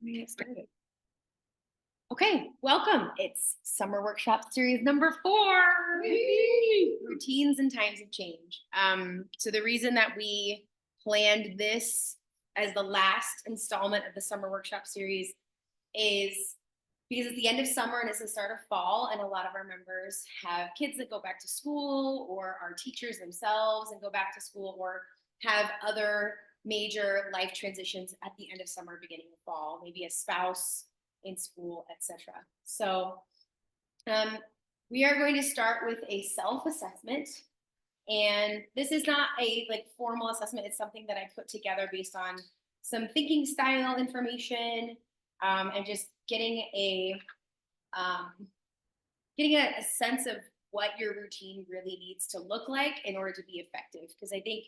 We get started. Okay, welcome. It's Summer Workshop Series number 4. Whee! Routines and times of change. So the reason that we planned this as the last installment of the Summer Workshop Series is because it's the end of summer and it's the start of fall, and a lot of our members have kids that go back to school, or are teachers themselves and go back to school, or have other major life transitions at the end of summer, beginning of fall, maybe a spouse in school, etc. So um, we are going to start with a self-assessment, and this is not a like formal assessment. It's something that I put together based on some thinking style information, and just um, getting a sense of what your routine really needs to look like in order to be effective. Because I think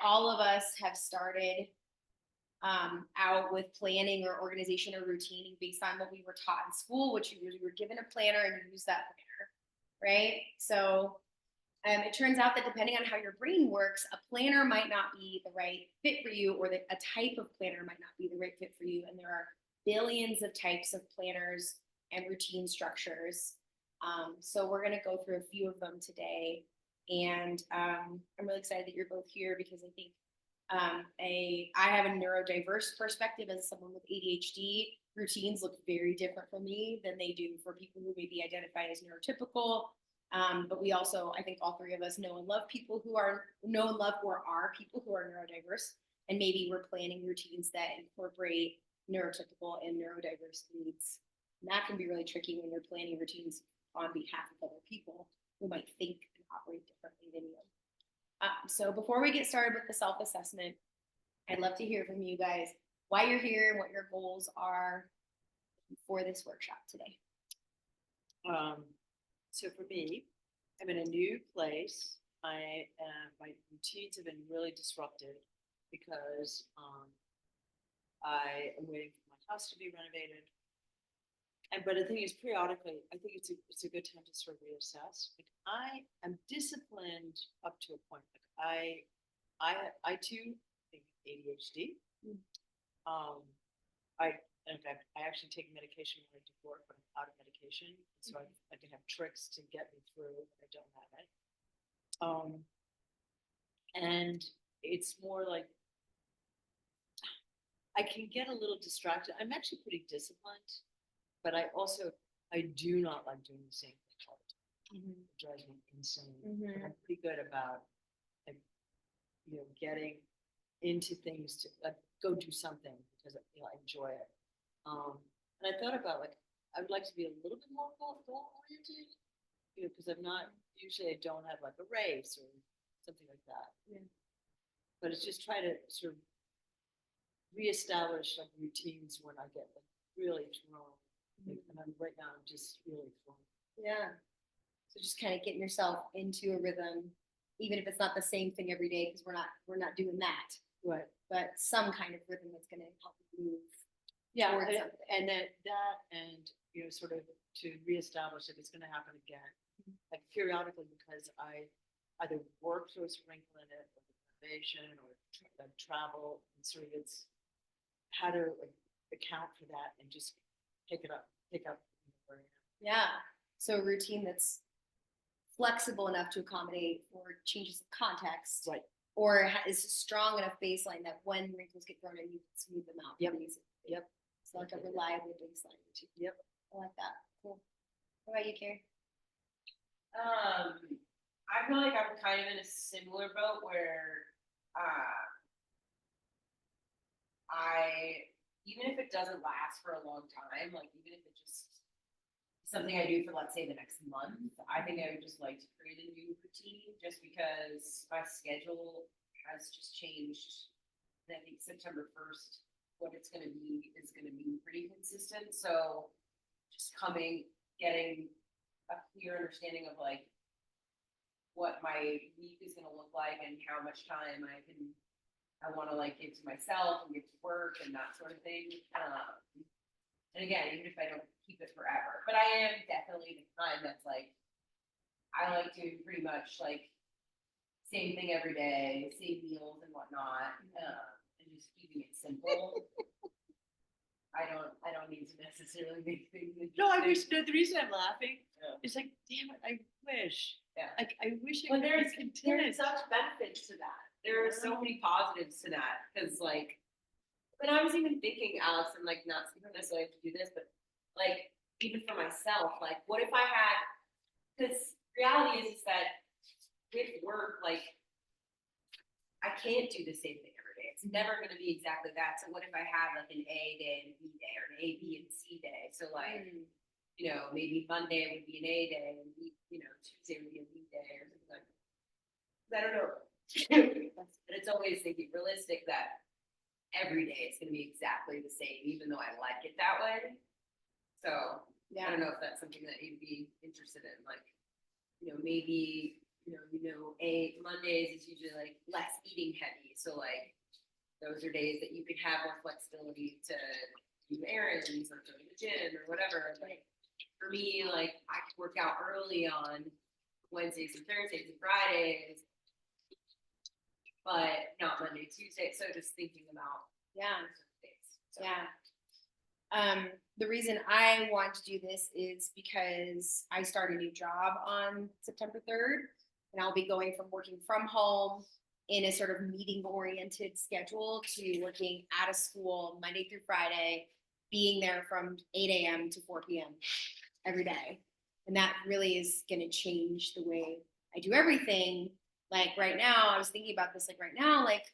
all of us have started out with planning or organization or routine based on what we were taught in school, which you were given a planner and you use that planner, right? So it turns out that depending on how your brain works, a planner might not be the right fit for you, or a type of planner might not be the right fit for you. And there are billions of types of planners and routine structures. So we're going to go through a few of them today. And I'm really excited that you're both here, because I think I have a neurodiverse perspective as someone with ADHD. Routines look very different for me than they do for people who may be identified as neurotypical. But we also, I think all three of us know and love people who are people who are neurodiverse, and maybe we're planning routines that incorporate neurotypical and neurodiverse needs. And that can be really tricky when you're planning routines on behalf of other people who might think and operate differently than you. So before we get started with the self-assessment, I'd love to hear from you guys why you're here and what your goals are for this workshop today. So for me, I'm in a new place. My routines have been really disrupted because I am waiting for my house to be renovated. But the thing is, periodically, I think it's a good time to sort of reassess. Like, I am disciplined up to a point. Like I too think ADHD. Um, I In fact, I actually take medication when I do work, but I'm out of medication, so I can have tricks to get me through when I don't have it. And it's more like I can get a little distracted. I'm actually pretty disciplined, but I do not like doing the same thing all the time. Mm-hmm. It drives me insane. Mm-hmm. But I'm pretty good about like, getting into things to go do something because I enjoy it. And I thought about like I would like to be a little bit more goal oriented, because I'm not usually I don't have like a race or something like that. Yeah. But it's just try to sort of reestablish like routines when I get like really thrown. Like, and right now I'm just really thrown. Yeah. So just kind of getting yourself into a rhythm, even if it's not the same thing every day, because we're not doing that. Right. But some kind of rhythm that's going to help you move. Yeah, and that and sort of to reestablish if it's going to happen again, like periodically, because I either work through a sprinkle in it, or renovation, or travel, and sort of it's how to like, account for that and just pick up where I am. Yeah. So a routine that's flexible enough to accommodate for changes of context, right? Or is a strong enough baseline that when wrinkles get thrown in, you can smooth them out. Yep. Yep. It's like a reliable baseline routine. Yep. I like that. Cool. What about you, Carrie? I feel like I'm kind of in a similar boat where even if it doesn't last for a long time, like even if it just something I do for, let's say, the next month, I think I would just like to create a new routine, just because my schedule has just changed. And I think September 1st, what it's going to be is going to be pretty consistent. So just getting a clear understanding of like what my week is going to look like and how much time I want to like give to myself and give to work and that sort of thing. And again, even if I don't keep it forever, but I am definitely the kind that's like, I like to pretty much like same thing every day, same meals and whatnot, and just keeping it simple. I don't need to necessarily make things. No, interesting. no, the reason I'm laughing Yeah. is like, damn it, I wish. Yeah. Like, I wish it But could be there's content. such benefits to that. There are so many positives to that, cause like, when I was even thinking, Alex, and like, not necessarily have to do this, but like, even for myself, like, what if I had, cause reality is that with work, like, I can't do the same thing every day. It's never gonna be exactly that. So what if I had like an A day and a B day, or an A, B, and C day? So like, you know, maybe Monday would be an A day, and you know, Tuesday would be a B day, or something like that. I don't know. But it's always thinking realistic that every day it's gonna be exactly the same, even though I like it that way. So I Yeah, don't know if that's something that you'd be interested in, like, you know, maybe, Mondays is usually like less eating heavy, so like, those are days that you could have more flexibility to do errands or go to the gym or whatever, like, for me, like, I could work out early on Wednesdays and Thursdays and Fridays, but not Monday, Tuesday, so just thinking about yeah. certain days. So, Yeah. The reason I want to do this is because I start a new job on September 3rd, and I'll be going from working from home in a sort of meeting oriented schedule to working at a school Monday through Friday, being there from 8 a.m. to 4 p.m. every day. And that really is going to change the way I do everything. Like right now, I was thinking about this, like right now, like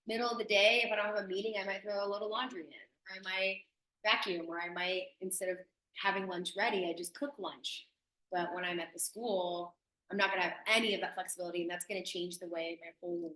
middle of the day, if I don't have a meeting, I might throw a load of laundry in, or I might vacuum, or I might, instead of having lunch ready, I just cook lunch. But when I'm at the school, I'm not going to have any of that flexibility, and that's going to change the way my whole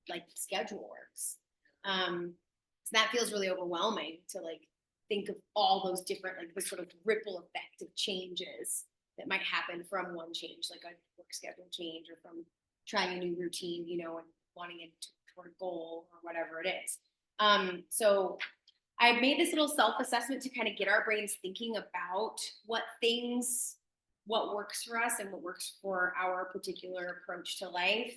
like schedule works. So that feels really overwhelming to like think of all those different, like the sort of ripple effect of changes that might happen from one change, like a work schedule change, or from trying a new routine, you know, and wanting it toward a goal or whatever it is. So I made this little self-assessment to kind of get our brains thinking about what works for us and what works for our particular approach to life.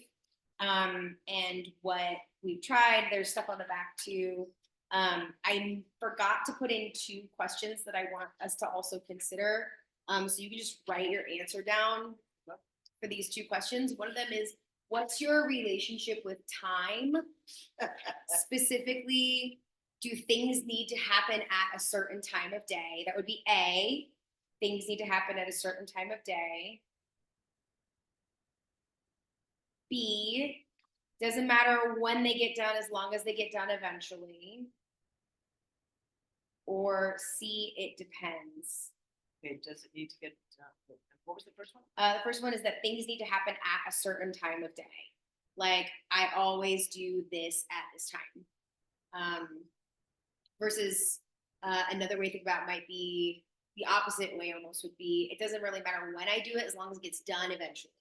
And what we've tried. There's stuff on the back too. I forgot to put in 2 questions that I want us to also consider. So you can just write your answer down for these 2 questions. One of them is, what's your relationship with time? Specifically, do things need to happen at a certain time of day? That would be A, things need to happen at a certain time of day. B, doesn't matter when they get done as long as they get done eventually. Or C, it depends. Okay, does it need to get done? What was the first one? The first one is that things need to happen at a certain time of day. Like, I always do this at this time. Versus another way to think about it might be the opposite way almost, would be, it doesn't really matter when I do it as long as it gets done eventually.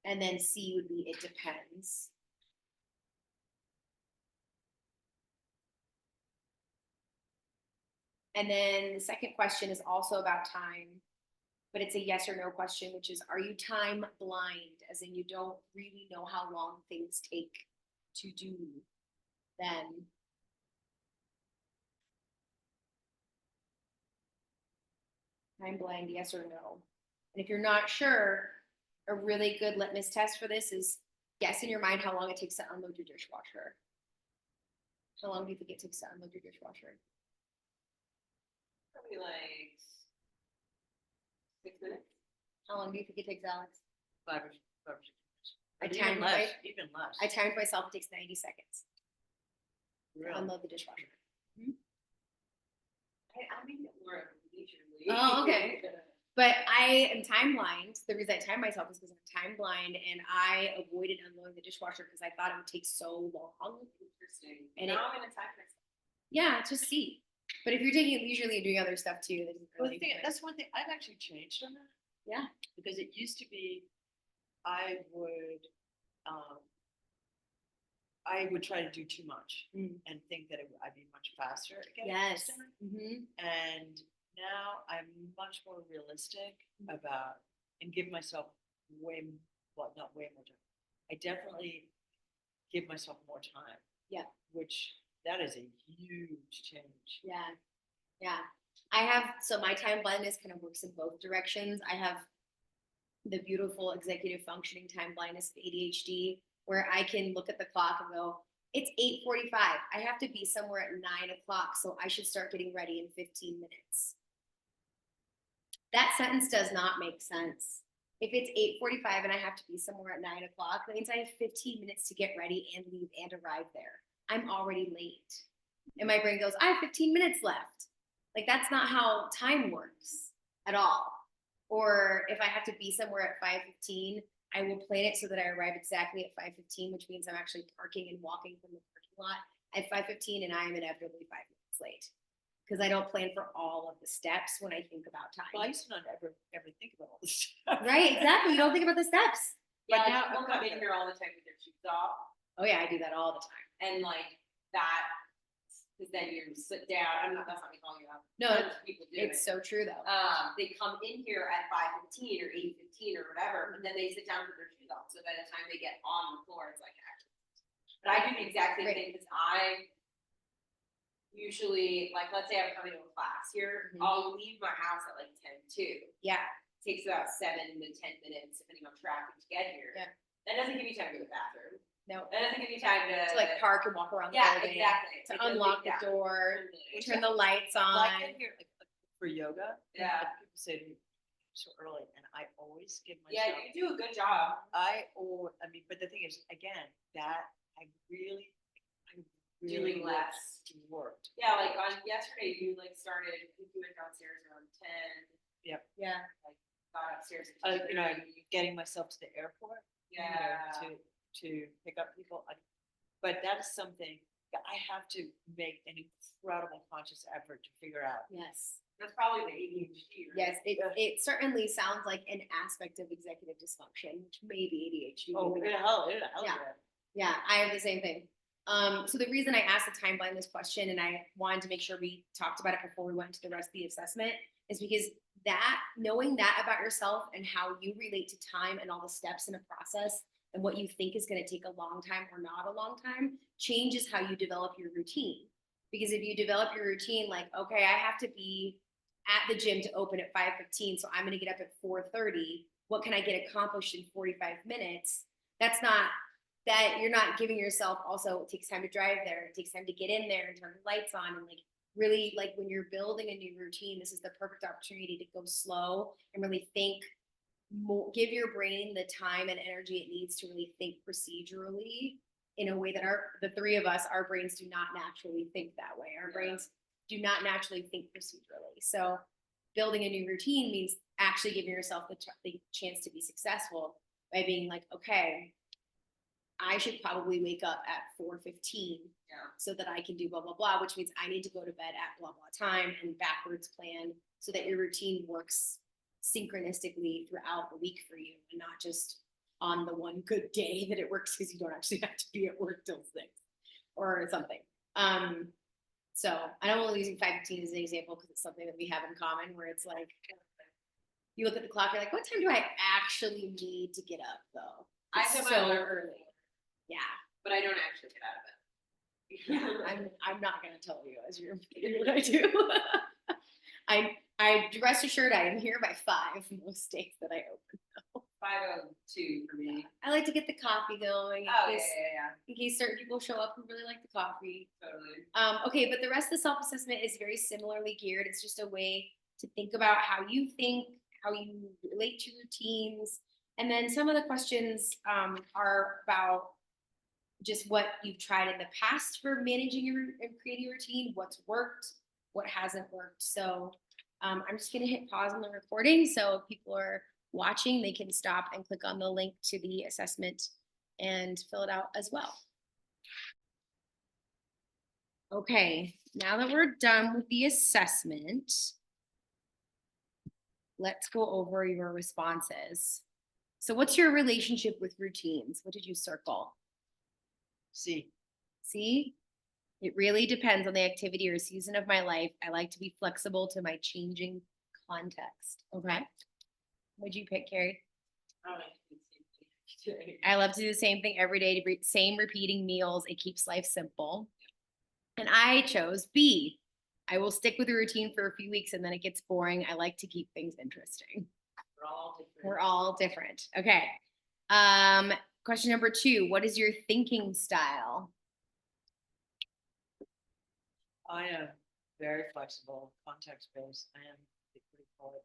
And then C would be, it depends. And then the second question is also about time, but it's a yes or no question, which is, are you time blind? As in, you don't really know how long things take to do them. Time blind, yes or no? And if you're not sure, a really good litmus test for this is guess in your mind how long it takes to unload your dishwasher. How long do you think it takes to unload your dishwasher? Probably like 6 minutes. How long do you think it takes, Alex? 5 or 6 minutes. I Even timed less, my- even less. I timed myself, it takes 90 seconds to Really? unload the dishwasher. I make it more leisurely. Oh, okay. But I am time blind. The reason I time myself is because I'm time blind, and I avoided unloading the dishwasher because I thought it would take so long. Interesting. And Now I'm gonna time myself. Yeah, just see. But if you're taking it leisurely and doing other stuff too, then Well, really, the thing, that's one thing, I've actually changed on that. Yeah. Because it used to be, I would, I would try to do too much and think that I'd be much faster at getting things yes. done. Mm-hmm. And now I'm much more realistic about, and give myself not way more time. I definitely give myself more time. Yeah. Which, that is a huge change. Yeah. Yeah, I have, so my time blindness kind of works in both directions. I have the beautiful executive functioning time blindness of ADHD, where I can look at the clock and go, it's 8:45. I have to be somewhere at 9 o'clock, so I should start getting ready in 15 minutes. That sentence does not make sense. If it's 8:45 and I have to be somewhere at 9 o'clock, that means I have 15 minutes to get ready and leave and arrive there. I'm already late. And my brain goes, I have 15 minutes left. Like, that's not how time works at all. Or if I have to be somewhere at 5:15, I will plan it so that I arrive exactly at 5:15, which means I'm actually parking and walking from the parking lot at 5:15, and I am inevitably 5 minutes late. Because I don't plan for all of the steps when I think about Well, I time. used to not ever think about all this stuff. Right, exactly. You don't think about the steps. Yeah, now people I'm come not in here all the time with their shoes off Oh yeah, I do that all the time. and like that, cause then you sit down, that's not me calling you out. No, Tons of people do it. It's so true though. They come in here at 5:15 or 8:15 or whatever, and then they sit down with their shoes off, so by the time they get on the floor, it's like actually. But I do the exact same Right. thing, cause I usually, like, let's say I'm coming to a class here, Mhm. I'll leave my house at like 10:02. Yeah, Takes about 7 to 10 minutes depending on traffic to get here. Yeah. That doesn't give you time to go to the bathroom, no, that doesn't give you time to. to like park and walk around the Yeah, building. exactly. To It doesn't unlock take the that. door, Totally. turn the lights on. Like in here, like, for yoga. Yeah. like, People say to me so early, and I always give Yeah, myself. you do a good job. I mean, but the thing is, again, that I really Doing less. worked. Yeah, like on yesterday, you like started, I think you went downstairs around 10, Yeah, got upstairs at You know, 2:30. getting myself to the airport. you know, Yeah. To pick up people. But that is something that I have to make an incredible conscious effort to figure out. yes, That's probably the ADHD, right? yes. It certainly sounds like an aspect of executive dysfunction, which may be ADHD. Oh, maybe not. hell Yeah. yeah. Yeah, I have the same thing. So the reason I asked the time blindness question, and I wanted to make sure we talked about it before we went to the rest of the assessment, is because that, knowing that about yourself and how you relate to time and all the steps in a process and what you think is going to take a long time or not a long time, changes how you develop your routine. Because if you develop your routine like, okay, I have to be at the gym to open at 5:15, so I'm going to get up at 4:30. What can I get accomplished in 45 minutes? That's not, that you're not giving yourself, also it takes time to drive there, it takes time to get in there and turn the lights on, and like really, like when you're building a new routine, this is the perfect opportunity to go slow and really think more, give your brain the time and energy it needs to really think procedurally in a way that the three of us, our brains do not naturally think that way. Our Yeah. brains do not naturally think procedurally. So building a new routine means actually giving yourself the chance to be successful by being like, okay, I should probably wake up at 4:15 Yeah. so that I can do blah, blah, blah, which means I need to go to bed at blah, blah time, and backwards plan so that your routine works synchronistically throughout the week for you and not just on the one good day that it works because you don't actually have to be at work till 6 or something. So I don't want to using 5:15 as an example because it's something that we have in common, where it's like, you look at the clock, you're like, what time do I actually need to get up though? I It's set my so alarm early. Yeah. but I don't actually get out of it. Yeah, I'm not gonna tell you as you're what I do. I rest assured I am here by 5 most days that I open. 5:02 for me. I like to get the coffee going Oh, yeah, in case certain people show up who really like the coffee. totally. Okay, but the rest of the self-assessment is very similarly geared. It's just a way to think about how you think, how you relate to routines. And then some of the questions are about just what you've tried in the past for managing and creating a routine, what's worked, what hasn't worked. So I'm just gonna hit pause on the recording. So if people are watching, they can stop and click on the link to the assessment and fill it out as well. Okay, now that we're done with the assessment, let's go over your responses. So what's your relationship with routines? What did you circle? See, It really depends on the activity or season of my life. I like to be flexible to my changing context. Okay. What'd you pick, Carrie? I love to do the same thing every day, same repeating meals. It keeps life simple. And I chose B. I will stick with a routine for a few weeks and then it gets boring. I like to keep things interesting. We're all different. We're all different. Okay. Question number 2, what is your thinking style? I am very flexible, context based. I am, what do you call it?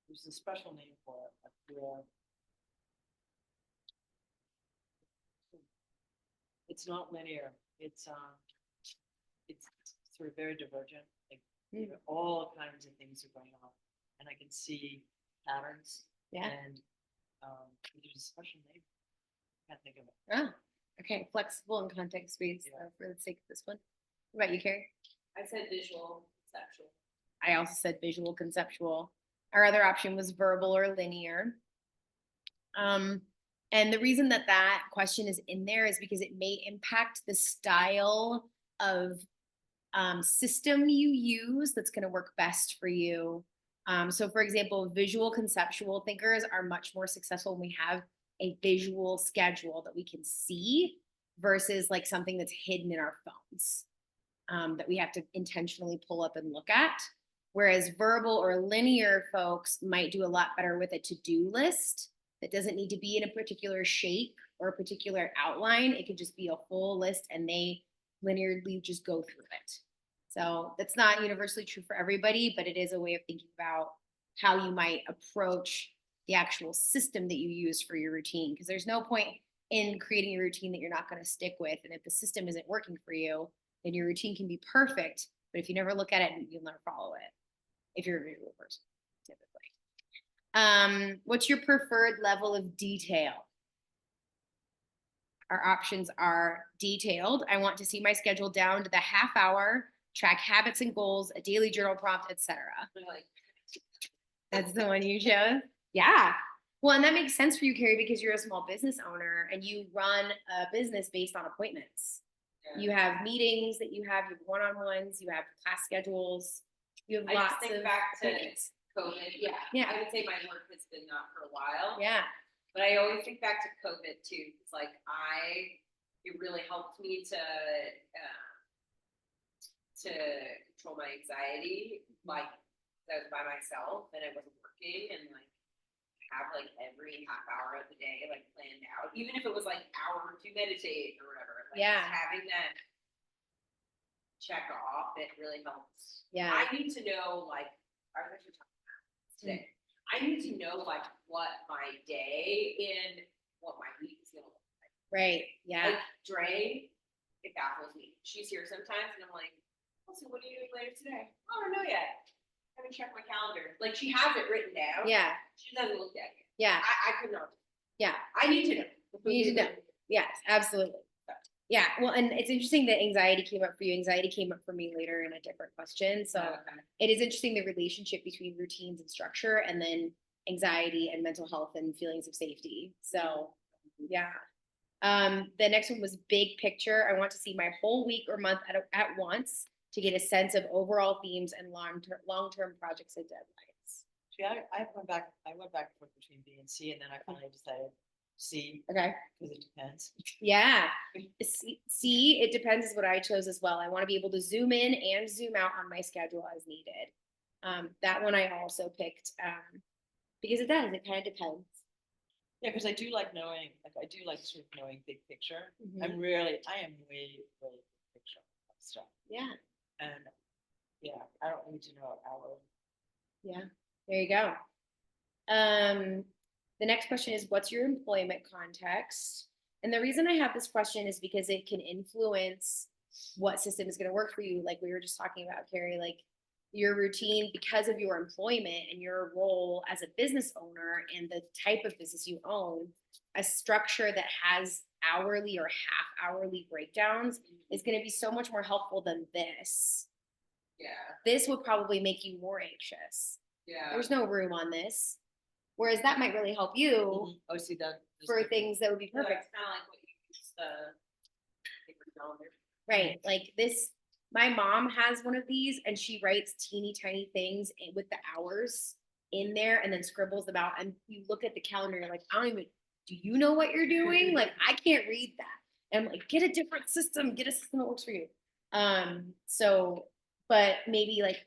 There's a special name for it. I feel- It's not linear. It's sort of very divergent. Like all kinds of things are going on, and I can see patterns. Yeah. And there's a special name. Can't think of it. Oh, okay. Flexible and context based for the sake of this one. What about you, Carrie? I said visual, conceptual. I also said visual conceptual. Our other option was verbal or linear. And the reason that that question is in there is because it may impact the style of system you use that's going to work best for you. So for example, visual conceptual thinkers are much more successful when we have a visual schedule that we can see versus like something that's hidden in our phones that we have to intentionally pull up and look at. Whereas verbal or linear folks might do a lot better with a to-do list that doesn't need to be in a particular shape or a particular outline. It could just be a full list and they linearly just go through it. So that's not universally true for everybody, but it is a way of thinking about how you might approach the actual system that you use for your routine. Because there's no point in creating a routine that you're not going to stick with. And if the system isn't working for you, then your routine can be perfect. But if you never look at it, you'll never follow it. If you're a visual person, typically. What's your preferred level of detail? Our options are detailed. I want to see my schedule down to the half hour, track habits and goals, a daily journal prompt, etc. Like, That's the one you chose? Yeah. Well, and that makes sense for you, Carrie, because you're a small business owner and you run a business based on appointments. yeah. You have meetings that you have one-on-ones, you have class schedules, you have I lots just think of back to appointments. COVID. Yeah. Yeah. I would say my work has been that for a while. Yeah. But I always think back to COVID too. It's like it really helped me to control my anxiety. Like I was by myself and I wasn't working and like have like every half hour of the day like planned out, even if it was like hour to meditate or whatever. Like, Yeah. just having that check off, it really helps. Yeah. I need to know like I was actually talking about this today. I need to know like what my day and what my week is gonna look like. Right. Yeah. Like Dre, it baffles me. She's here sometimes and I'm like, oh, so what are you doing later today? Oh, I don't know yet. I haven't checked my calendar. Like she has it written down. Yeah. She doesn't look at it. Yeah. I could not. Yeah. I need to know. You need to know. Yes, absolutely. Yeah. Well, and it's interesting that anxiety came up for you. Anxiety came up for me later in a different question. So Okay. it is interesting the relationship between routines and structure and then anxiety and mental health and feelings of safety. So yeah. The next one was big picture. I want to see my whole week or month at once to get a sense of overall themes and long-term projects and deadlines. See, I went back and forth between B and C, and then I finally decided C Okay. because it depends. Yeah. See, it depends is what I chose as well. I want to be able to zoom in and zoom out on my schedule as needed. That one I also picked because it does. It kind of depends. Yeah, because I do like knowing, like I do like sort of knowing big picture. Mhm. I am way big picture stuff. Yeah. And yeah, I don't need to know our. Yeah. There you go. The next question is, what's your employment context? And the reason I have this question is because it can influence what system is going to work for you. Like we were just talking about, Carrie, like your routine because of your employment and your role as a business owner and the type of business you own, a structure that has hourly or half hourly breakdowns is going to be so much more helpful than this. Yeah. This would probably make you more anxious. Yeah. There's no room on this. Whereas that might really help you Oh, see that for things that would be Yeah, perfect. it's kind of like what you use the paper calendar. Right. Like this, my mom has one of these and she writes teeny tiny things with the hours in there and then scribbles them out. And you look at the calendar, you're like, I don't even, do you know what you're doing? Like, I can't read that. And I'm like, get a different system, get a system that works for you. So, but maybe like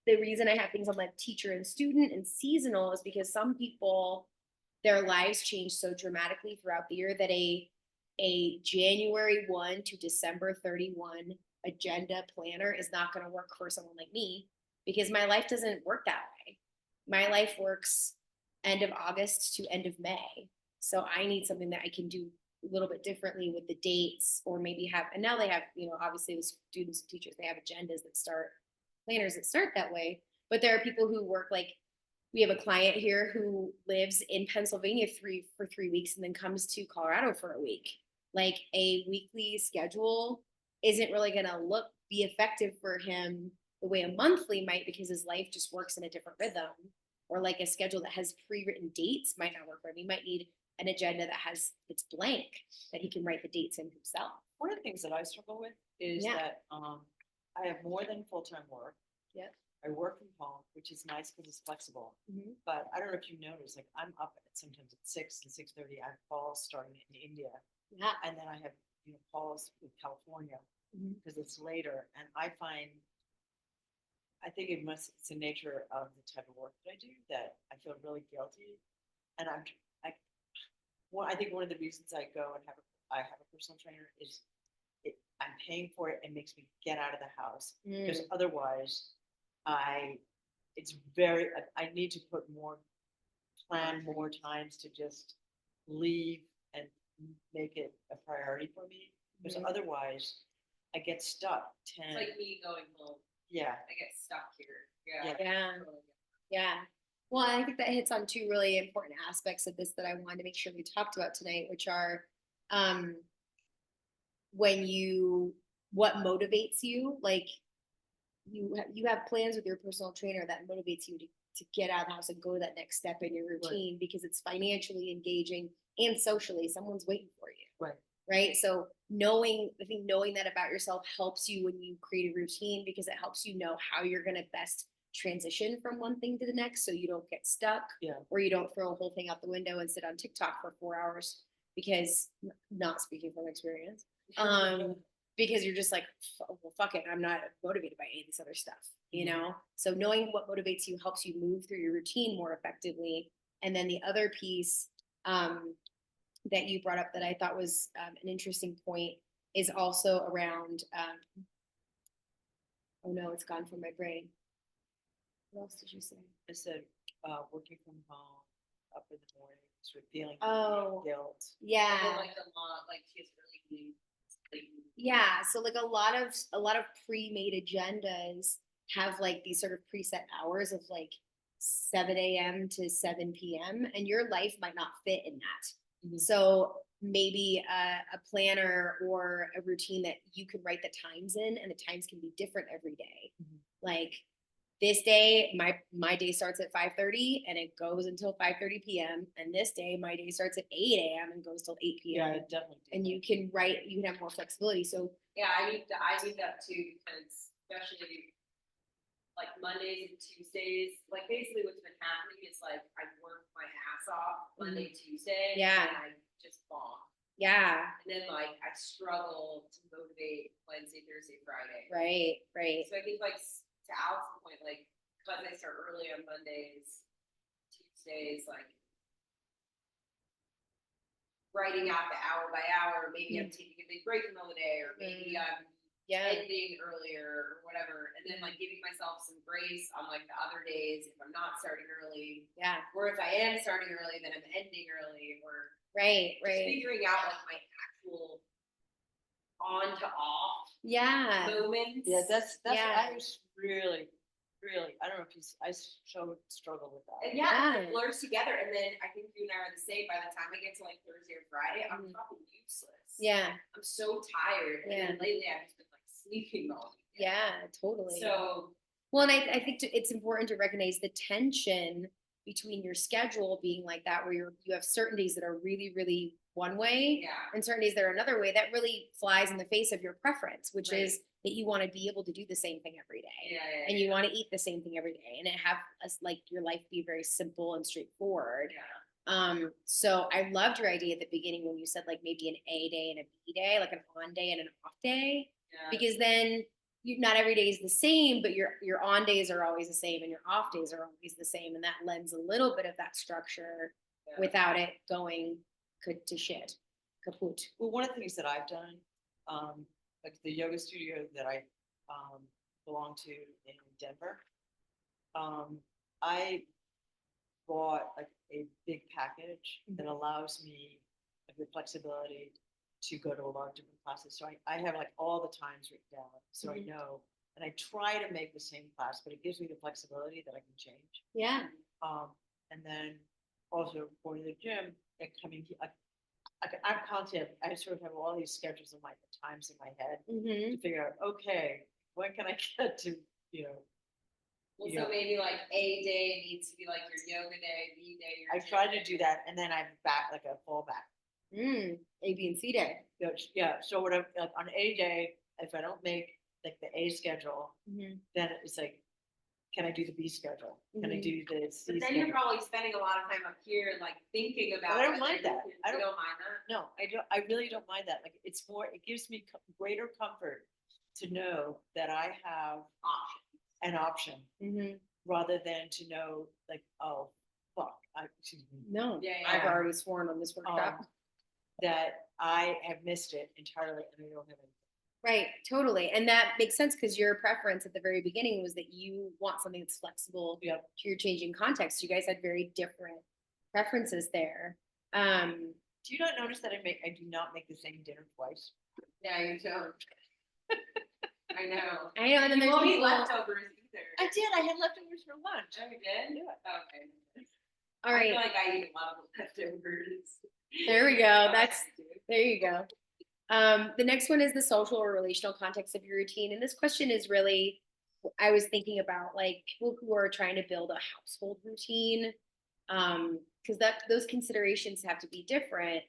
the reason I have things on like teacher and student and seasonal is because some people, their lives change so dramatically throughout the year that a January 1 to December 31 agenda planner is not going to work for someone like me because my life doesn't work that way. My life works end of August to end of May. So I need something that I can do a little bit differently with the dates or maybe have, and now they have, obviously the students and teachers, they have agendas that start, planners that start that way. But there are people who work like, we have a client here who lives in Pennsylvania for 3 weeks and then comes to Colorado for a week. Like a weekly schedule isn't really going to be effective for him the way a monthly might because his life just works in a different rhythm. Or like a schedule that has pre-written dates might not work for him. He might need an agenda that has it's blank that he can write the dates in himself. One of the things that I struggle with is Yeah. that, I have more than full-time work. Yeah. I work from home, which is nice because it's flexible, Mhm. but I don't know if you notice, like, I'm up at sometimes at 6 and 6:30, I have calls starting in India, Yeah. and then I have, calls with California, Mhm. because it's later, and I think it's the nature of the type of work that I do, that I feel really guilty, and I, I think one of the reasons I go and I have a personal trainer is I'm paying for it, and makes me get out of the house, because otherwise it's very, I need to plan more times to just leave and make it a priority for me, because Mhm. otherwise I get stuck It's 10, like me going home, yeah, I get stuck here. Yeah. Yeah. totally. Yeah. Well, I think that hits on two really important aspects of this that I wanted to make sure we talked about tonight, which are um, when what motivates you, like you have plans with your personal trainer that motivates you to get out of the house and go that next step in your routine because it's financially engaging and socially someone's waiting for you. Right. Right. So I think knowing that about yourself helps you when you create a routine because it helps you know how you're going to best transition from one thing to the next so you don't get stuck Yeah. or you don't throw a whole thing out the window and sit on TikTok for 4 hours because not speaking from experience. Because you're just like, well, fuck it, I'm not motivated by any of this other stuff, So knowing what motivates you helps you move through your routine more effectively. And then the other piece that you brought up that I thought was an interesting point is also around, oh no, it's gone from my brain. What else did you say? I said, working from home, up in the morning, sort of feeling Oh. guilt. And Yeah. then like a lot, like she has really good sleep. Yeah, so like a lot of pre-made agendas have like these sort of preset hours of like 7 a.m. to 7 p.m. and your life might not fit in that. Mhm. So maybe a planner or a routine that you can write the times in and the times can be different every day. Mhm. Like this day, my day starts at 5:30 and it goes until 5:30 p.m. And this day, my day starts at 8 a.m. and goes till 8 Yeah, p.m. I definitely. And you can have more flexibility. So Yeah, I need that too, because especially like Mondays and Tuesdays, like basically what's been happening is like I work my ass off Monday, Tuesday. Yeah. And I just bomb. yeah, And then like I struggle to motivate Wednesday, Thursday, Friday. right. So I think like to Alex's point, like because I start early on Mondays, Tuesdays, like writing out the hour by hour, maybe I'm taking a big break in the middle of the day, or maybe I'm Yeah, ending earlier or whatever, and then like giving myself some grace on like the other days if I'm not starting early, yeah, or if I am starting early, then I'm ending early, or right. just figuring out like my actual on to off Yeah, moments. Yeah, that's Yeah. I was really, I don't know if I struggle with that. And yeah, Yeah. it blurs together, and then I think you and I are the same. By the time I get to like Thursday or Friday, I'm fucking useless. yeah, I'm so tired, and then lately I've just been like sleeping all weekend. yeah, totally. So Well, and I think it's important to recognize the tension between your schedule being like that, where you have certain days that are really, really one way, yeah, and certain days that are another way. That really flies in the face of your preference, which Right. is that you want to be able to do the same thing every day, yeah, and you want to eat the same thing every day, and it have like your life be very simple and straightforward. yeah. So I loved your idea at the beginning when you said like maybe an A day and a B day, like an on day and an off day, Yeah. because then not every day is the same, but your on days are always the same and your off days are always the same, and that lends a little bit of that structure Yeah. without it going to shit, kaput. Well, one of the things that I've done, like the yoga studio that I belong to in Denver, I bought like a big package that allows me like, the flexibility to go to a lot of different classes. So I have like all the times written down, so I Mhm. know, and I try to make the same class, but it gives me the flexibility that I can change. Yeah. And then also going to the gym and coming, I'm constantly, I sort of have all these schedules of my times in my head Mm-hmm. to figure out, okay, when can I get to, you know, Well, Yeah. so maybe like A day needs to be like your yoga day, B day. Your I gym try to day. do that, and then I'm back like a fallback. A, B, and C day. Yeah, so what I'm, like, on A day, if I don't make like the A schedule, Mm-hmm. then it's like, can I do the B schedule? Can I Mhm. do the C But then you're schedule? probably spending a lot of time up here, like thinking about. I don't it, mind and you that. can- I you don't- don't mind that. No, I really don't mind that. Like, it's more, it gives me greater comfort to know that I have Option. an option Mm-hmm. rather than to know like, oh, fuck, excuse me, No, Yeah, I've yeah. already sworn on this workshop. that I have missed it entirely and I don't have any. Right, totally. And that makes sense because your preference at the very beginning was that you want something that's flexible Yep. to your changing context. You guys had very different preferences there. Do you not notice that I do not make the same dinner twice? Yeah, you don't. I know. I know, and then You there's won't eat people. leftovers either. I did. I had leftovers for lunch. Oh, you did? Yeah. Okay. All I feel right, like I eat a lot of leftovers. there we go. I That's do. there you go. The next one is the social or relational context of your routine. And this question is really, I was thinking about like people who are trying to build a household routine. Because those considerations have to be different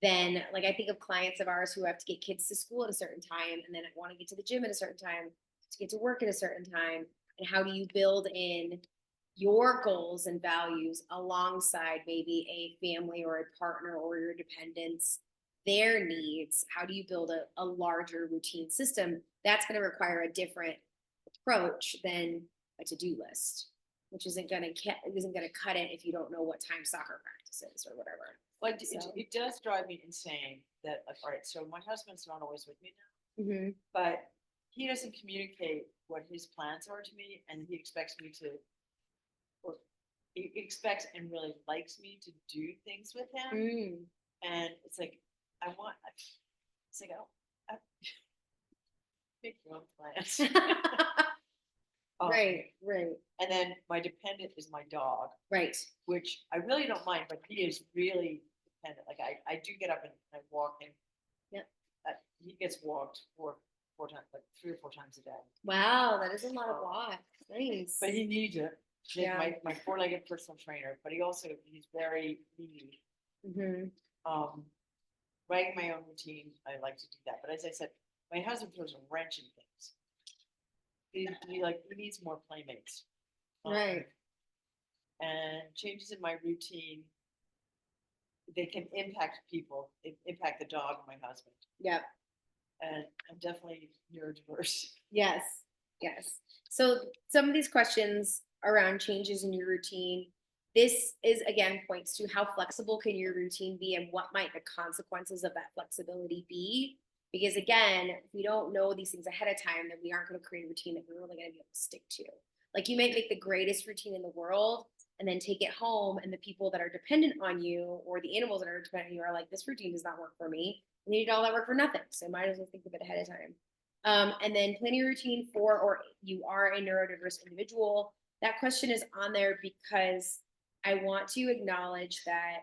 than like I think of clients of ours who have to get kids to school at a certain time and then want to get to the gym at a certain time, to get to work at a certain time. And how do you build in your goals and values alongside maybe a family or a partner or your dependents, their needs? How do you build a larger routine system? That's going to require a different approach than a to-do list, which isn't going to cut it if you don't know what time soccer practice is or whatever. Well, So- it does drive me insane that, like, all right, so my husband's not always with me now, Mm-hmm. but he doesn't communicate what his plans are to me, and he expects me to, or he expects and really likes me to do things with him. Mm. And it's like, it's like, I make your own plans. Right. And then my dependent is my dog, Right. which I really don't mind, but he is really dependent. Like I do get up and I walk him. Yep. He gets walked four times, like 3 or 4 times a day. Wow, that is a lot of walk. Nice. But he needs it. He's Yeah. my 4-legged personal trainer, but he's very needy. Mm-hmm. Writing my own routine, I like to do that. But as I said, my husband throws a wrench in things. He needs more playmates. Right. And changes in my routine, they can impact people, impact the dog and my husband. Yep. And I'm definitely neurodiverse. Yes. So some of these questions around changes in your routine, this is again points to how flexible can your routine be and what might the consequences of that flexibility be. Because again, if we don't know these things ahead of time, then we aren't going to create a routine that we're really going to be able to stick to. Like you might make the greatest routine in the world and then take it home, and the people that are dependent on you or the animals that are dependent on you are like, this routine does not work for me. And you did all that work for nothing. So might as well think of it ahead of time. And then planning a routine for, or you are a neurodiverse individual. That question is on there because I want to acknowledge that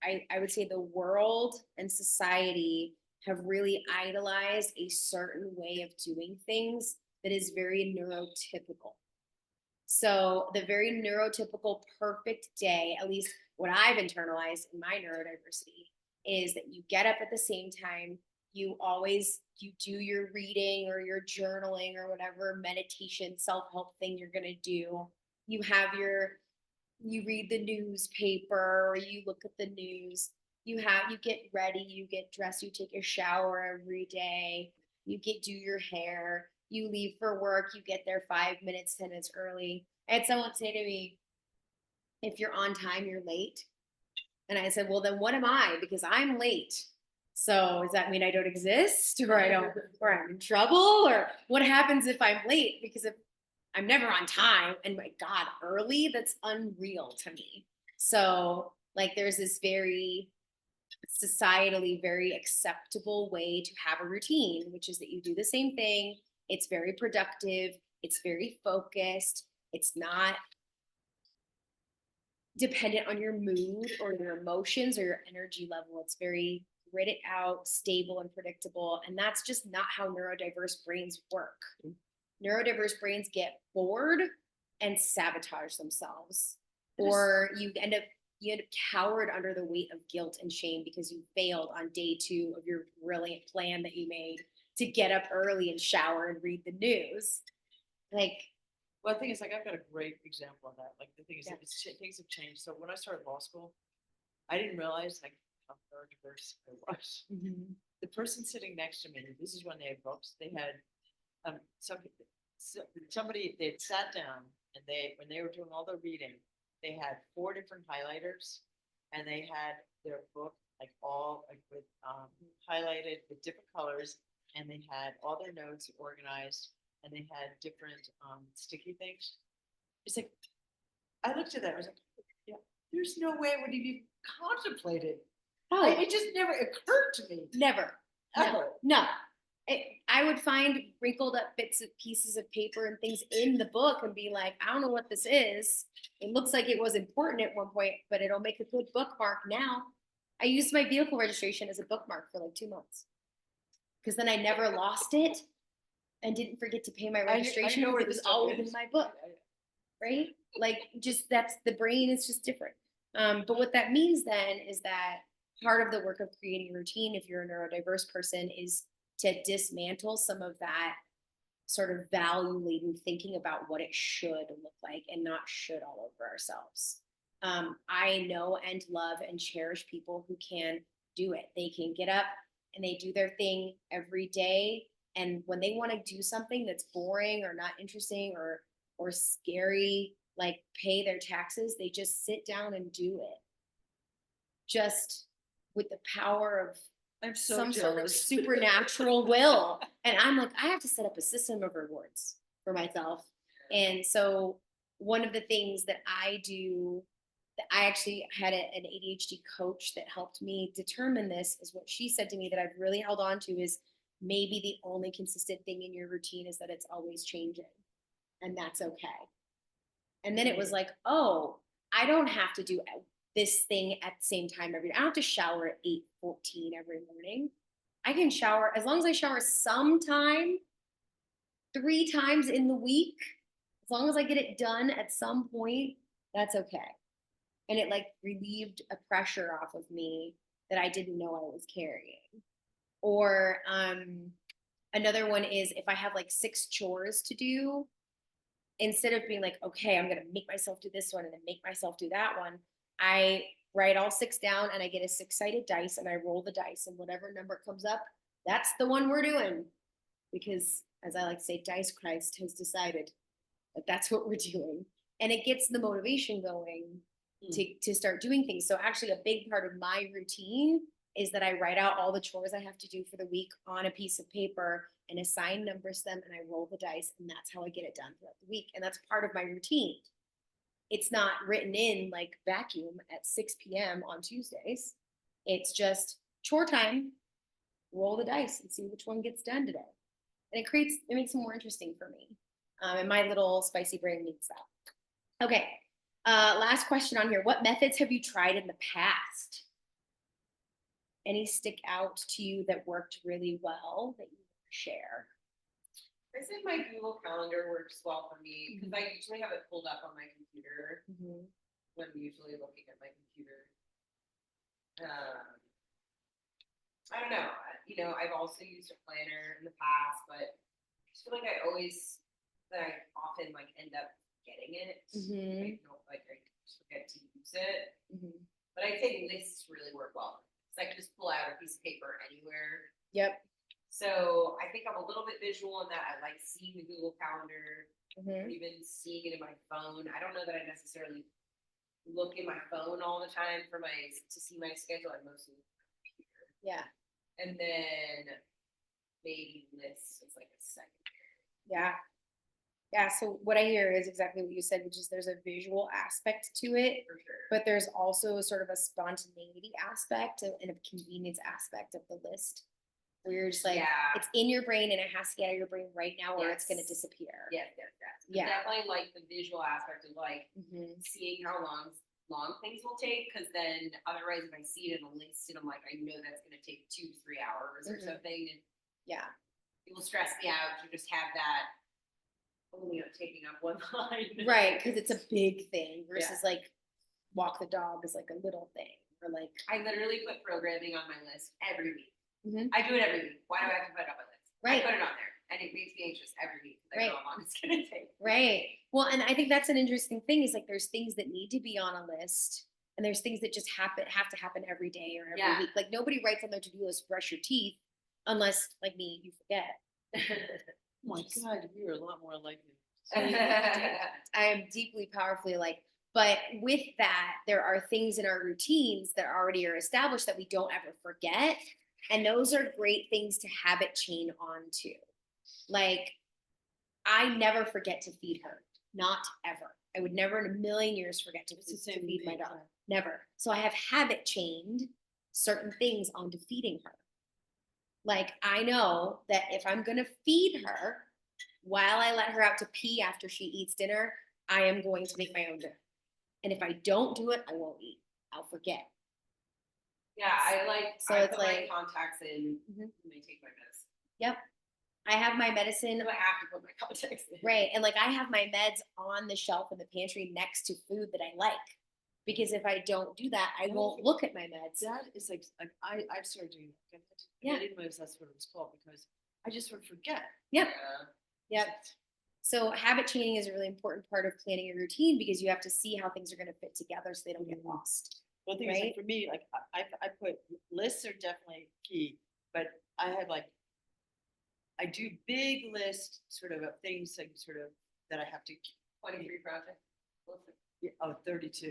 I would say the world and society have really idolized a certain way of doing things that is very neurotypical. So the very neurotypical perfect day, at least what I've internalized in my neurodiversity, is that you get up at the same time. You do your reading or your journaling or whatever meditation, self-help thing you're going to do. You have your you read the newspaper, or you look at the news, you get ready, you get dressed, you take a shower every day, you do your hair, you leave for work, you get there 5 minutes, 10 minutes early. I had someone say to me, if you're on time, you're late. And I said, well, then what am I? Because I'm late. So does that mean I don't exist, or or I'm in trouble, or what happens if I'm late? Because if I'm never on time, and my God, early, that's unreal to me. So like there's this very societally very acceptable way to have a routine, which is that you do the same thing. It's very productive. It's very focused. It's not dependent on your mood or your emotions or your energy level. It's very gritted out, stable, and predictable. And that's just not how neurodiverse brains work. Neurodiverse brains get bored and sabotage themselves, or you end up cowered under the weight of guilt and shame because you failed on day 2 of your brilliant plan that you made to get up early and shower and read the news. Like, Well, the thing is, like, I've got a great example of that. Like, the thing is, Yeah. things have changed. So when I started law school, I didn't realize like how neurodiverse I was. The person sitting next to me, this is when they had books. They had somebody they had sat down, and when they were doing all the reading, they had 4 different highlighters, and they had their book like all like with highlighted with different colors, and they had all their notes organized, and they had different sticky things. It's like I looked at that. I was like, yeah, there's no way I would even contemplate it. oh, Like, it just never occurred to me. never. Ever. No. I would find wrinkled up bits of pieces of paper and things in the book and be like, I don't know what this is. It looks like it was important at one point, but it'll make a good bookmark now. I used my vehicle registration as a bookmark for like 2 months because then I never lost it and didn't forget to pay my registration know because where it was this stuff always in is. my book, right? Like just that's the brain is just different. But what that means then is that part of the work of creating a routine, if you're a neurodiverse person, is to dismantle some of that sort of value laden thinking about what it should look like and not should all over ourselves. I know and love and cherish people who can do it. They can get up and they do their thing every day. And when they want to do something that's boring or not interesting or scary, like pay their taxes, they just sit down and do it. Just with the power of I'm so some sort of jealous. supernatural will. And I'm like, I have to set up a system of rewards for myself. And so one of the things that I do, that I actually had an ADHD coach that helped me determine this, is what she said to me that I've really held on to is maybe the only consistent thing in your routine is that it's always changing. And that's okay. And then it was like, oh, I don't have to do this thing at the same time every day. I don't have to shower at 8:14 every morning. I can shower as long as I shower sometime 3 times in the week. As long as I get it done at some point, that's okay. And it like relieved a pressure off of me that I didn't know I was carrying. Or another one is if I have like 6 chores to do, instead of being like, okay, I'm gonna make myself do this one and then make myself do that one, I write all 6 down and I get a 6-sided dice and I roll the dice, and whatever number comes up, that's the one we're doing. Because as I like to say, Dice Christ has decided that that's what we're doing. And it gets the motivation going to start doing things. So actually a big part of my routine is that I write out all the chores I have to do for the week on a piece of paper and assign numbers to them, and I roll the dice, and that's how I get it done throughout the week. And that's part of my routine. It's not written in like vacuum at 6 p.m. on Tuesdays. It's just chore time, roll the dice and see which one gets done today. And it makes it more interesting for me. And my little spicy brain needs that. Okay. Last question on here. What methods have you tried in the past? Any stick out to you that worked really well that you want to share? I say my Google Calendar works well for me because I usually have it pulled up on my computer when I'm usually looking at my computer. I don't know. I've also used a planner in the past, but I just feel like I often like end up getting it. Mhm. I just forget to use it. Mhm. But I think lists really work well. Cause I can just pull out a piece of paper anywhere. Yep. So I think I'm a little bit visual in that I like seeing the Google Calendar, Mhm. even seeing it in my phone. I don't know that I necessarily look in my phone all the time to see my schedule. I mostly look at my computer. Yeah. And then maybe lists is like a second. Yeah. Yeah. So what I hear is exactly what you said, which is there's a visual aspect to it, For sure. but there's also a sort of a spontaneity aspect and a convenience aspect of the list. Where you're just like, Yeah. it's in your brain and it has to get out of your brain right now or it's gonna Yes. disappear. Yes, yes, yes. But Yeah. definitely like the visual aspect of like Mhm. seeing how long things will take, because then otherwise if I see it in a list and I'm like, I know that's gonna take 2 to 3 hours or Mhm. something, and Yeah. it will stress me out to just have that only taking up one line. Right. Because it's a big thing versus Yeah. like walk the dog is like a little thing or like, I literally put programming on my list every week. Mhm. I do it every week. Why do I have to put it on my list? Right. I put it on there, and it makes me anxious every week. 'Cause I know Right. how long it's gonna take. right. Well, and I think that's an interesting thing is like there's things that need to be on a list and there's things that just have to happen every day or every Yeah. week. Like nobody writes on their to-do list brush your teeth unless like me, you forget. Oh my God, you're a lot more like me. I am deeply powerfully like, but with that, there are things in our routines that already are established that we don't ever forget. And those are great things to habit chain onto. Like, I never forget to feed her. Not ever. I would never in a million years forget to, It's the to same feed with my me. daughter. Never. So I have habit chained certain things onto feeding her. Like I know that if I'm gonna feed her while I let her out to pee after she eats dinner, I am going to make my own dinner. And if I don't do it, I won't eat. I'll forget. Yeah, I like, So I it's put my like- contacts in Mhm. when I take my medicine. Yep. I have my medicine So I have to put my contacts in. right. And like I have my meds on the shelf in the pantry next to food that I like. Because if I don't do that, I won't look at my meds. That is like I've started doing that. Yeah. I didn't realize that's what it was called because I just sort of forget. Yep. Yeah. Yep. So habit chaining is a really important part of planning your routine because you have to see how things are going to fit together so they don't get Mhm. lost. Well, the thing is, Right? like, for me, like I put lists are definitely key, but I had like I do big list sort of things like sort of that I have to 23 projects. yeah, oh 32.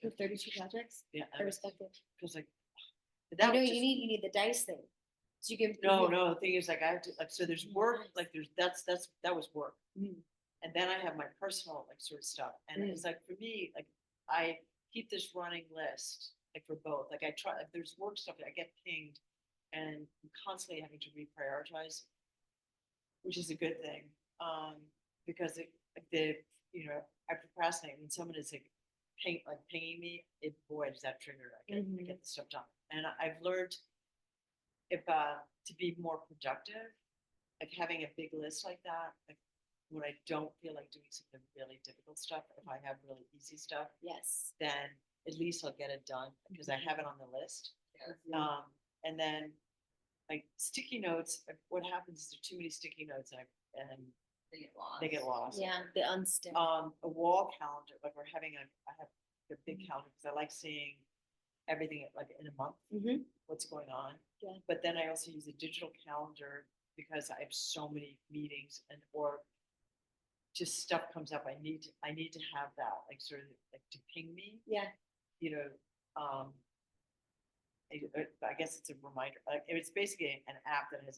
You have 32 projects. Yeah, I respect it. because like You that know, was you just, need the dice thing. So you can no, the thing is like I have to like so there's work Nice. like there's that was work. Mm. And then I have my personal like sort of stuff. And Mm. it's like for me, like I keep this running list, like for both. Like I try if there's work stuff that I get pinged and I'm constantly having to reprioritize, which is a good thing. Because it like the you know, I procrastinate when someone is like pinging me, it boy does that trigger. I Mhm. get the stuff done. And I've learned if to be more productive, like having a big list like that, like when I don't feel like doing some of the really difficult stuff, if I have really easy stuff, Yes. then at least I'll get it done because I have it on the list. Yeah. And then like sticky notes, what happens is there's too many sticky notes and They get lost. they get lost. Yeah, the unstick. A wall calendar, like I have a big calendar because I like seeing everything like in a month, Mhm. what's going on. Yeah. But then I also use a digital calendar because I have so many meetings or just stuff comes up. I need to have that like sort of like to ping me, Yeah. you know. I guess it's a reminder. Like it's basically an app that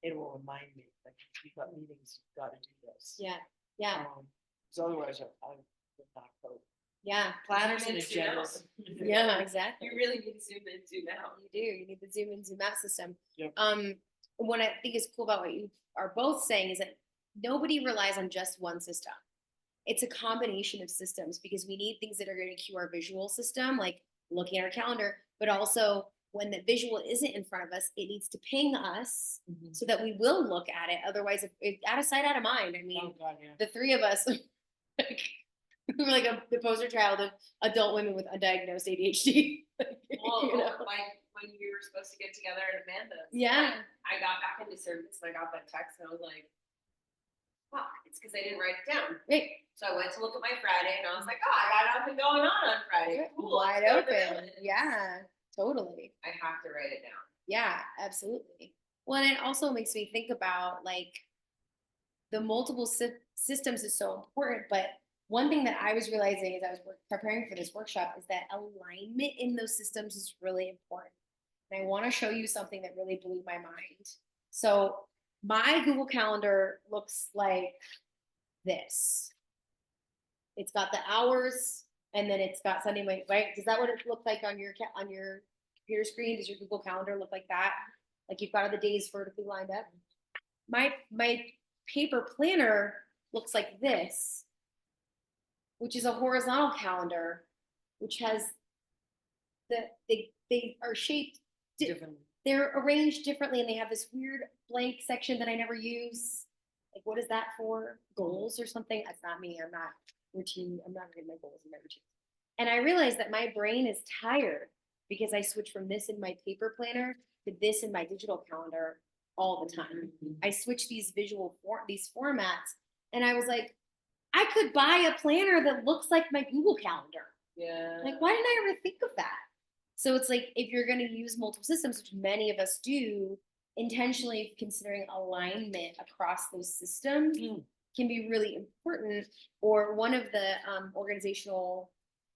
it will remind me like you've got meetings, you've got to do this. Yeah. Yeah. So otherwise I would not cope. Yeah. Planners Zoom and in, zoom out. agendas. Yeah, exactly. You really need to zoom in, zoom out. You do. You need the zoom in, zoom out system. Yep. What I think is cool about what you are both saying is that nobody relies on just one system. It's a combination of systems because we need things that are going to cue our visual system, like looking at our calendar, but also when the visual isn't in front of us, it needs to ping us Mhm. so that we will look at it. Otherwise, if out of sight, out of mind. I mean, Oh God, yeah. the three of us, like, we were like the poster child of adult women with undiagnosed ADHD. Well, you know? like when we were supposed to get together at Amanda's. Yeah. I got back into service and I got that text and I was like, fuck, it's because I didn't write it down. Right, So I went to look at my Friday and I was like, oh, I got nothing going on Friday. Cool, let's wide go to the open, village. yeah, totally. I have to write it down. Yeah, absolutely. Well, and it also makes me think about like the multiple systems is so important, but one thing that I was realizing as I was preparing for this workshop is that alignment in those systems is really important. And I want to show you something that really blew my mind. So my Google Calendar looks like this. It's got the hours and then it's got Sunday, Monday, right? Is that what it looked like on your computer screen? Does your Google Calendar look like that? Like you've got all the days vertically lined up? My paper planner looks like this, which is a horizontal calendar, which has they are shaped Different. they're arranged differently and they have this weird blank section that I never use. Like, what is that for? Goals or something? That's not me. I'm not routine. I'm not reading my goals in my routine. And I realized that my brain is tired because I switch from this in my paper planner to this in my digital calendar all the time. I switch these these formats, and I was like, I could buy a planner that looks like my Google Calendar. Yeah. Like, why didn't I ever think of that? So it's like if you're going to use multiple systems, which many of us do, intentionally considering alignment across those systems can be really important. Or one of the organizational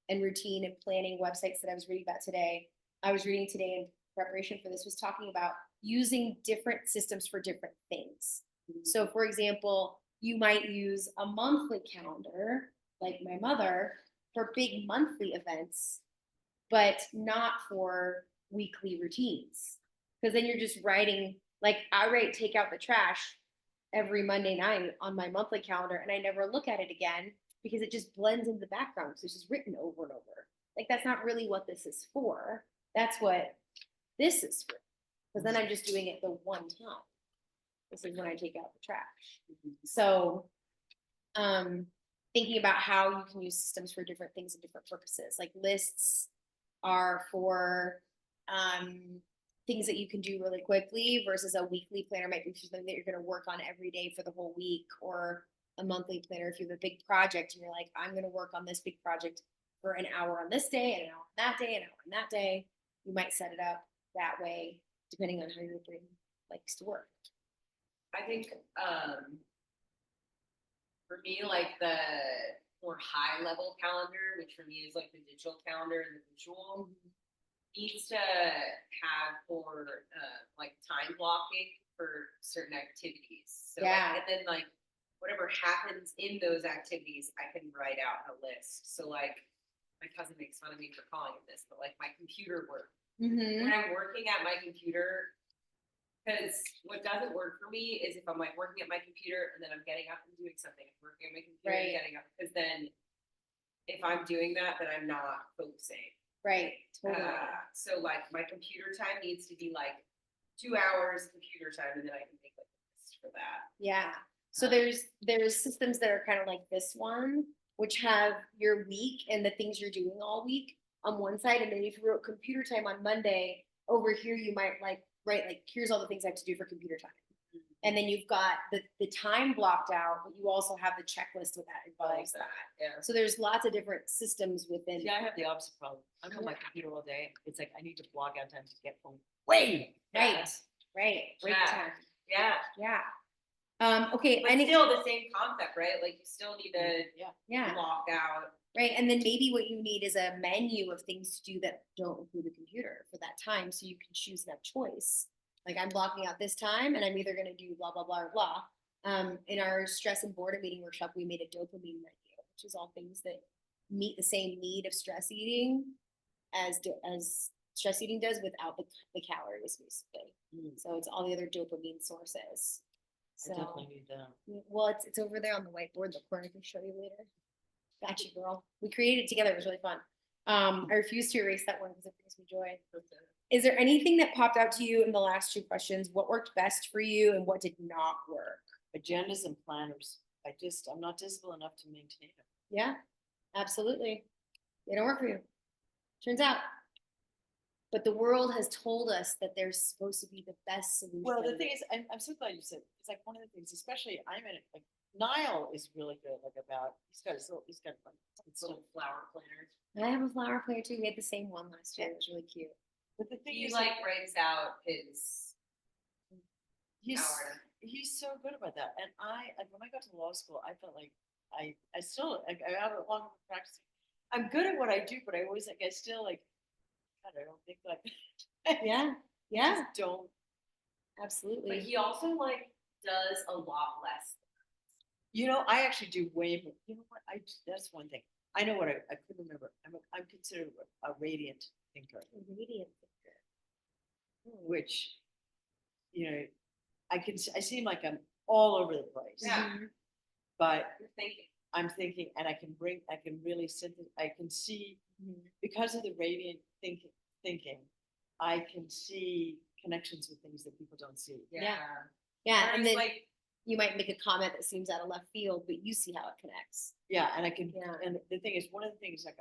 and routine and planning websites that I was reading about today, I was reading today in preparation for this, was talking about using different systems for different things. So, for example, you might use a monthly calendar, like my mother, for big monthly events, but not for weekly routines. Because then you're just writing, like I write take out the trash every Monday night on my monthly calendar, and I never look at it again because it just blends into the background. So it's just written over and over. Like that's not really what this is for. That's what this is for. Because then I'm just doing it the one time. This is when I take out the trash. So thinking about how you can use systems for different things and different purposes. Like lists are for things that you can do really quickly versus a weekly planner might be something that you're going to work on every day for the whole week, or a monthly planner if you have a big project and you're like, I'm going to work on this big project for an hour on this day and an hour on that day and an hour on that day. You might set it up that way depending on how your brain likes to work. I think, for me, like the more high level calendar, which for me is like the digital calendar and the visual, needs to have for like time blocking for certain activities. So Yeah. and then like whatever happens in those activities, I can write out a list. So like my cousin makes fun of me for calling it this, but like my computer work. Mm-hmm. When I'm working at my computer, because what doesn't work for me is if I'm like working at my computer and then I'm getting up and doing something, I'm working at my computer and Right. getting up, because then if I'm doing that, then I'm not focusing. Right. Totally. So like my computer time needs to be like 2 hours computer time, and then I can make like a list for that. Yeah. So there's systems that are kind of like this one, which have your week and the things you're doing all week on one side, and then if you wrote computer time on Monday, over here you might like write like here's all the things I have to do for computer time. And then you've got the time blocked out, but you also have the checklist with that involves that. Yeah. So there's lots of different systems within. See, I have the opposite problem. I'm on my computer all day. It's like I need to block out time to get home. Wait. Right. Right. Break Yeah. time. Yeah. Yeah. Okay. But still the same concept, right? Like you still need to Yeah. block out. Right. And then maybe what you need is a menu of things to do that don't include the computer for that time. So you can choose and have choice. Like I'm blocking out this time and I'm either going to do blah, blah, blah, or blah. In our stress and boredom eating workshop, we made a dopamine menu, which is all things that meet the same need of stress eating as stress eating does without the calories, basically. So it's all the other dopamine sources. So, I definitely need that. well, it's over there on the whiteboard in the corner. I can show you later. Gotcha, girl. We created it together. It was really fun. I refuse to erase that one because it brings me joy. Is there anything that popped out to you in the last two questions? What worked best for you and what did not work? Agendas and planners. I'm not disciplined enough to maintain them. Yeah, absolutely. They don't work for you. Turns out. But the world has told us that they're supposed to be the best solution. Well, the thing is, I'm so glad you said, it's like one of the things, especially I'm in like Niall is really good, like about, he's got like, it's Little flower planners. I have a flower player too. We had the same one last year. It was really cute. but the thing He is, like breaks out his he's, hour. he's so good about that. And when I got to law school, I felt like I still, I have a long practice. I'm good at what I do, but I always like, I still like, God, I don't think like. Yeah, I yeah, just don't. But absolutely. he also like does a lot less. You know, I actually do way more. You know what? That's one thing. I know what I couldn't remember. I'm considered a radiant thinker, Radiant which, you know, I seem like I'm all over the place. Yeah. Mhm. But You're thinking. I'm thinking, and I can really I can see, Mhm. because of the radiant thinking, I can see connections with things that people don't see. Yeah. Yeah, and Whereas, then like, you might make a comment that seems out of left field, but you see how it connects. Yeah, and I can, Yeah. and the thing is, one of the things like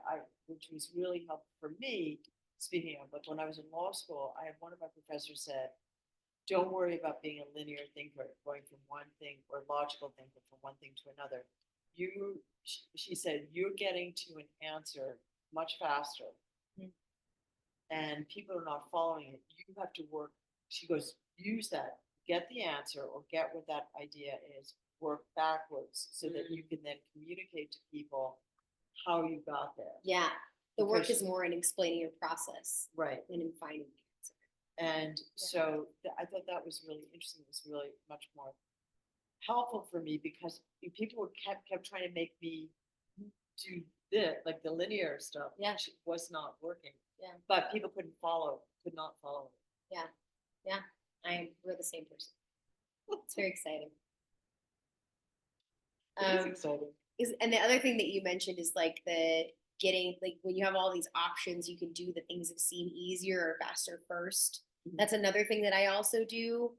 which was really helpful for me, speaking of, like when I was in law school, I had one of my professors said, don't worry about being a linear thinker, going from one thing or logical thinker from one thing to another. She said, you're getting to an answer much faster. Mhm. And people are not following it. You have to work. She goes, use that, get the answer or get what that idea is, work backwards so that you can then communicate to people how you got there. Yeah, the work Because- is more in explaining your process Right. than in finding the answer. And so I thought that was really interesting. It was really much more helpful for me because people kept trying to make me do this, like the linear stuff. Yeah. Which was not working. Yeah. But people could not follow it. We're the same person. It's very exciting. It is exciting. And the other thing that you mentioned is like the getting, like when you have all these options, you can do the things that seem easier or faster first. Mhm. That's another thing that I also do.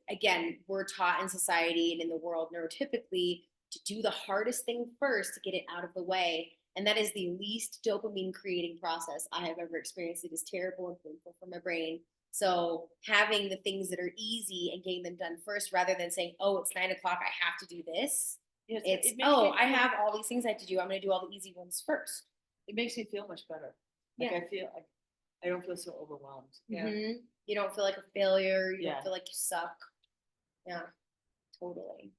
Again, we're taught in society and in the world neurotypically to do the hardest thing first to get it out of the way. And that is the least dopamine creating process I have ever experienced. It is terrible and painful for my brain. So having the things that are easy and getting them done first rather than saying, oh, it's 9 o'clock, I have to do this. Yes, It's, it makes oh, me I feel- have all these things I have to do. I'm going to do all the easy ones first. It makes me feel much better. Like Yeah. I feel like I don't feel so overwhelmed. Yeah. Mhm. You don't feel like a failure. You Yeah. don't feel like you suck. Yeah, totally.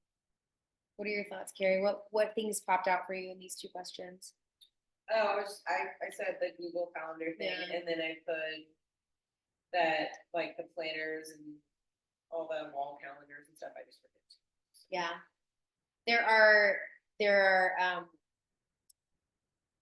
What are your thoughts, Carrie? What things popped out for you in these two questions? Oh, I said the Google Calendar thing, Yeah. and then I put that, like, the planners and all the wall calendars and stuff, I just forget. Yeah, there are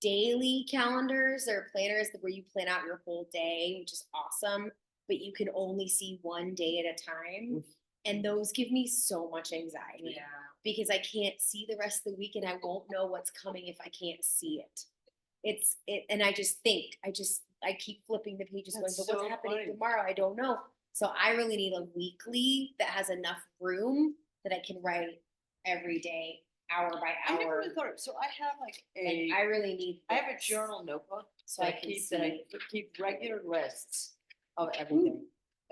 daily calendars or planners where you plan out your whole day, which is awesome. But you can only see one day at a time, and those give me so much anxiety. Yeah. Because I can't see the rest of the week and I won't know what's coming if I can't see it. And I just think, I keep flipping the pages going, That's but what's so happening funny. tomorrow? I don't know. So I really need a weekly that has enough room that I can write every day, hour by I never hour. really thought of, so I have like Like, I really need I have a this. journal notebook So that I I can keep, that I see. keep regular lists of everything,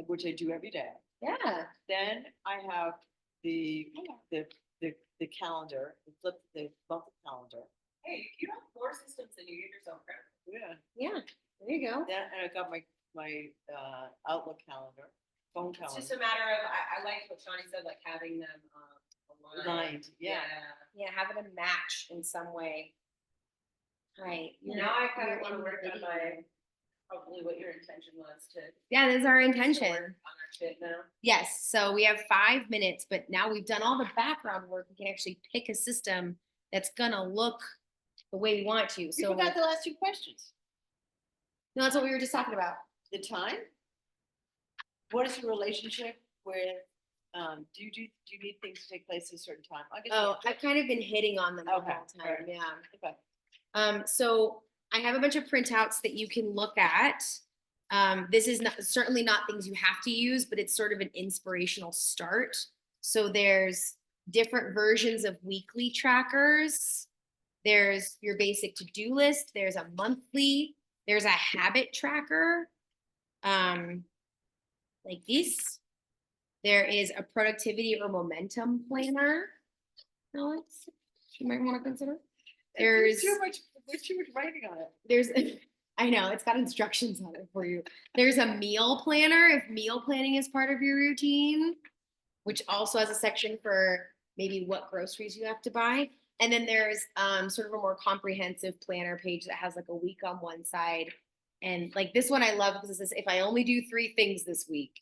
which I do every day. Yeah. Then I have the calendar, the monthly calendar. Hey, you have more systems than you give yourself credit Yeah. Yeah. There you go. Then, and I got my Outlook calendar, phone for. It's calendar. just a matter of, I like what Shawnee said, like having them, aligned. Aligned, yeah. Yeah. Have it a match in some way. Right. Now I kind you're of want in to the work on video. my, probably what your intention was to. Yeah, this is our to intention. work On our shit now. Yes, so we have 5 minutes, but now we've done all the background work. We can actually pick a system that's gonna look the way we want it to. You So forgot the last two questions. no, that's what we were just talking about. The time? What is your relationship with, do you need things to take place at a certain time? I guess. Oh, I've kind of been hitting on them the Okay, whole time. alright. Yeah. Okay. So I have a bunch of printouts that you can look at. This is certainly not things you have to use, but it's sort of an inspirational start. So there's different versions of weekly trackers. There's your basic to-do list. There's a monthly. There's a habit tracker, like this. There is a productivity or momentum planner. Alex, you might want to consider. There's There's, too much writing on it. there's, I know, it's got instructions on it for you. There's a meal planner, if meal planning is part of your routine, which also has a section for maybe what groceries you have to buy. And then there's sort of a more comprehensive planner page that has like a week on one side. And like this one I love because it says, if I only do 3 things this week,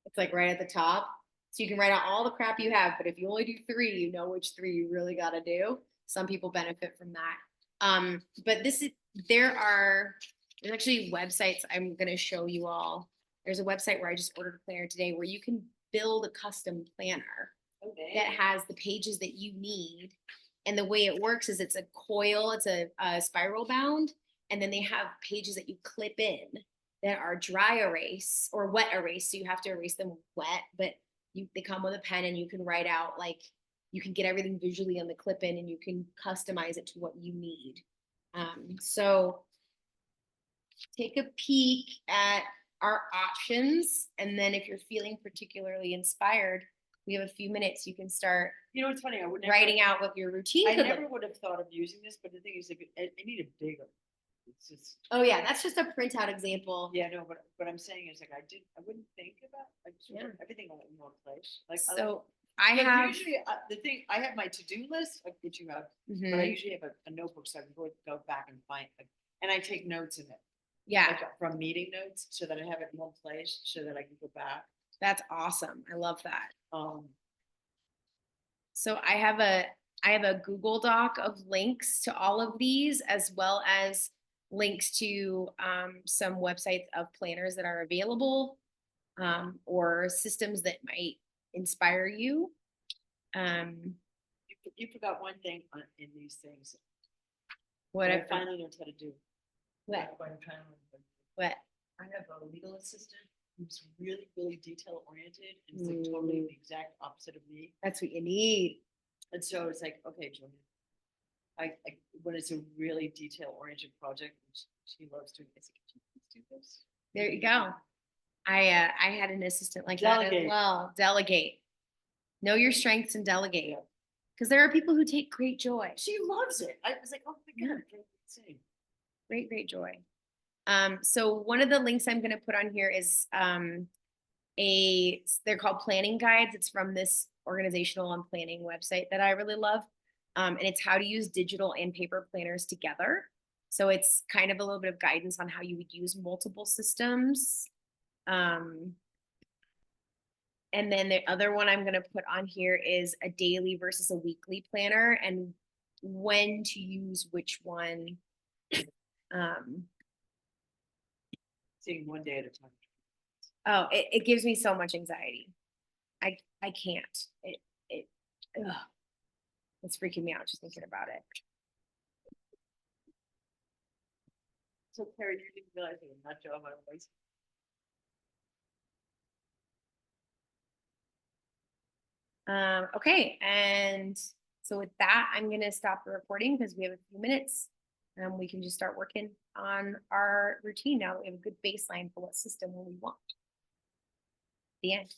it's like right at the top. So you can write out all the crap you have, but if you only do 3, you know which 3 you really got to do. Some people benefit from that. But there's actually websites I'm going to show you all. There's a website where I just ordered a planner today where you can build a custom planner Okay. that has the pages that you need. And the way it works is it's a coil, it's a spiral bound, and then they have pages that you clip in that are dry erase or wet erase. So you have to erase them wet, but they come with a pen and you can write out like you can get everything visually on the clip in and you can customize it to what you need. So take a peek at our options. And then if you're feeling particularly inspired, we have a few minutes, you can start You know, what's funny, I would never. writing out what your routine I could never look. would have thought of using this, but the thing is, like, I need it bigger. It's just, Oh yeah, that's just a printout example. yeah, no, but what I'm saying is like, I wouldn't think about, like, just Yeah. put everything all in one place. Like, I like- So I because have, usually, the thing, I have my to-do list, like, which you have, but I Mhm. usually have a notebook, so I can go back and find, like, and I take notes in it. Yeah, Like, from meeting notes, so that I have it in one place, so that I can go back. that's awesome. I love that. So I have a Google Doc of links to all of these, as well as links to some websites of planners that are available, or systems that might inspire you. You forgot one thing in these things. What that I if, finally learned how to do. what, I'm trying to remember. what? I have a legal assistant who's really, really detail oriented and it's like totally the exact opposite of me. That's what you need. And so it's like, okay, Julia, when it's a really detail oriented project, which she loves doing, it's like, "Can you please do this?" There you go. I had an assistant like that as Delegate. well. Delegate. Know your strengths and delegate. Because there are people who take great joy. She loves it. I was like, oh my God, insane. Great, great joy. So one of the links I'm going to put on here is they're called planning guides. It's from this organizational and planning website that I really love. And it's how to use digital and paper planners together. So it's kind of a little bit of guidance on how you would use multiple systems. And then the other one I'm going to put on here is a daily versus a weekly planner and when to use which one. Seeing one day at a time. Oh, it gives me so much anxiety. I can't. Ugh. It's freaking me out just thinking about it. So Carrie, you didn't realize it was not job my voice. Okay, and so with that, I'm gonna stop the recording because we have a few minutes. We can just start working on our routine now that we have a good baseline for what system we want. The end.